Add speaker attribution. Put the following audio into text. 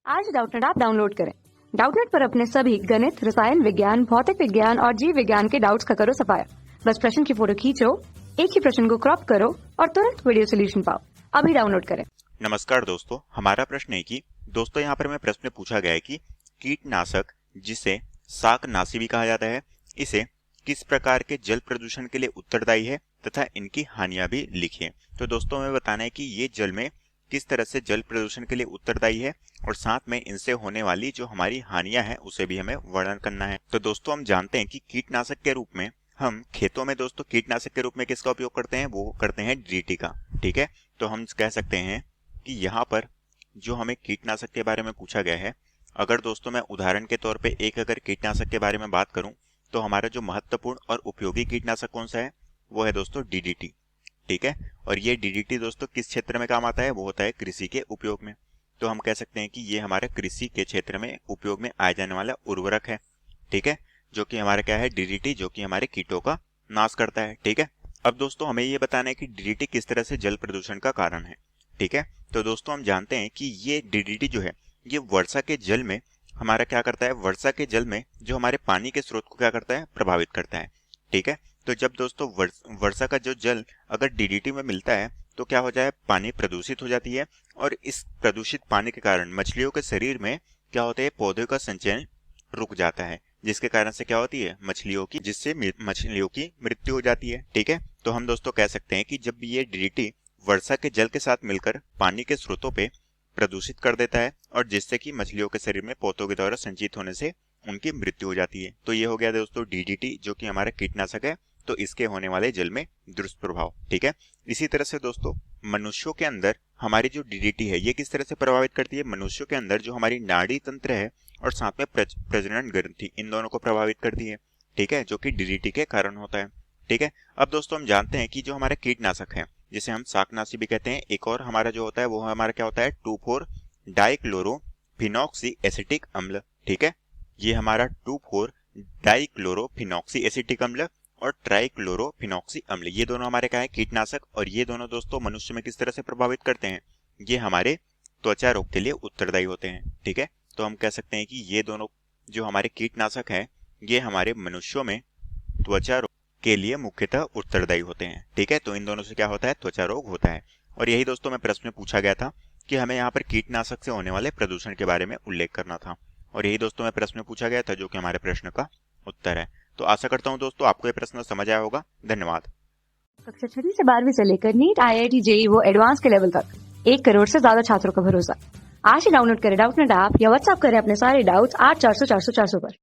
Speaker 1: आज Doubtnut app download करें। Doubtnut पर अपने सभी गणित, रसायन विज्ञान, भौतिक विज्ञान और जीव विज्ञान के डाउट्स का करो सफाया। बस प्रश्न की फोटो खींचो, एक ही प्रश्न को क्रॉप करो और तुरंत वीडियो सोल्यूशन पाओ। अभी डाउनलोड करें।
Speaker 2: नमस्कार दोस्तों, हमारा प्रश्न है कि दोस्तों यहाँ पर हमें प्रश्न पूछा गया है कि कीटनाशक जिसे शाकनाशी भी कहा जाता है, इसे किस प्रकार के जल प्रदूषण के लिए उत्तरदायी है तथा इनकी हानियां भी लिखिए। तो दोस्तों हमें बताना है कि ये जल में किस तरह से जल प्रदूषण के लिए उत्तरदायी है और साथ में इनसे होने वाली जो हमारी हानियां हैं उसे भी हमें वर्णन करना है। तो दोस्तों हम जानते हैं कि कीटनाशक के रूप में हम खेतों में दोस्तों कीटनाशक के रूप में किसका उपयोग करते हैं, वो करते हैं डीडीटी का। ठीक है, तो हम कह सकते हैं कि यहाँ पर जो हमें कीटनाशक के बारे में पूछा गया है, अगर दोस्तों मैं उदाहरण के तौर पे एक अगर कीटनाशक के बारे में बात करूं तो हमारा जो महत्वपूर्ण और उपयोगी कीटनाशक कौन सा है, वो है दोस्तों डीडीटी। ठीक है, और ये डीडीटी दोस्तों किस क्षेत्र में काम आता है, वो होता है कृषि के उपयोग में। तो हम कह सकते हैं कि ये हमारे कृषि के क्षेत्र में उपयोग में आए जाने वाला उर्वरक है। ठीक है, जो कि हमारा क्या है, डीडीटी, जो कि हमारे कीटों का नाश करता है। ठीक है, अब दोस्तों हमें ये बताना है कि डीडीटी किस तरह से जल प्रदूषण का कारण है। ठीक है, तो दोस्तों हम जानते हैं कि ये डीडीटी जो है ये वर्षा के जल में हमारा क्या करता है, वर्षा के जल में जो हमारे पानी के स्रोत को क्या करता है, प्रभावित करता है। ठीक है, तो जब दोस्तों वर्षा का जो जल अगर डीडीटी में मिलता है तो क्या हो जाए, पानी प्रदूषित हो जाती है और इस प्रदूषित पानी के कारण मछलियों के शरीर में क्या होता है, पौधों का संचयन रुक जाता है, जिसके कारण से क्या होती है, जिससे मछलियों की मृत्यु हो जाती है। ठीक है, तो हम दोस्तों कह सकते हैं कि जब ये डीडीटी वर्षा के जल के साथ मिलकर पानी के स्रोतों पे प्रदूषित कर देता है और जिससे कि मछलियों के शरीर में पौधों के द्वारा संचित होने से उनकी मृत्यु हो जाती है। तो ये हो गया दोस्तों डीडीटी, जो कि हमारा कीटनाशक है, तो इसके होने वाले जल में दुष्प्रभाव। ठीक है, इसी तरह से दोस्तों मनुष्यों के अंदर हमारी जो डीडीटी है ये किस तरह से प्रभावित करती है, मनुष्यों के अंदर जो हमारी नाड़ी तंत्र है और साथ में प्रजनन ग्रंथि, इन दोनों को प्रभावित करती है। ठीक है, जो कि डीडीटी के कारण होता है। ठीक है, अब दोस्तों हम जानते हैं कि जो हमारे कीटनाशक है जिसे हम शाकनाशी भी कहते हैं, एक और हमारा जो होता है वो हमारा क्या होता है, 2,4 डाइक्लोरोफिनॉक्सी एसिटिक अम्ल। ठीक है, ये हमारा 2,4 डाइक्लोरोफिनॉक्सी एसिटिक अम्ल और ट्राइक्लोरोफिनॉक्सी अम्ल, ये दोनों हमारे क्या है, कीटनाशक, और ये दोनों दोस्तों मनुष्य में किस तरह से प्रभावित करते हैं, ये हमारे त्वचा रोग के लिए उत्तरदायी होते हैं। ठीक है, तो हम कह सकते हैं कि ये दोनों जो हमारे कीटनाशक हैं ये हमारे मनुष्यों में त्वचा रोग के लिए मुख्यतः उत्तरदायी होते हैं। ठीक है, तो इन दोनों से क्या होता है, त्वचा रोग होता है। और यही दोस्तों में प्रश्न में पूछा गया था कि हमें यहाँ पर कीटनाशक से होने वाले प्रदूषण के बारे में उल्लेख करना था, और यही दोस्तों में प्रश्न में पूछा गया था, जो कि हमारे प्रश्न का उत्तर है। तो आशा करता हूँ दोस्तों आपको ये प्रश्न समझ आया होगा। धन्यवाद।
Speaker 1: कक्षा 6 से 12वीं से लेकर नीट, IIT, JEE वो एडवांस के लेवल तक 1 करोड़ से ज्यादा छात्रों का भरोसा। आज ही डाउनलोड करें डाउटनेट ऐप या व्हाट्सएप करें अपने सारे डाउट्स 8400 400 400 पर।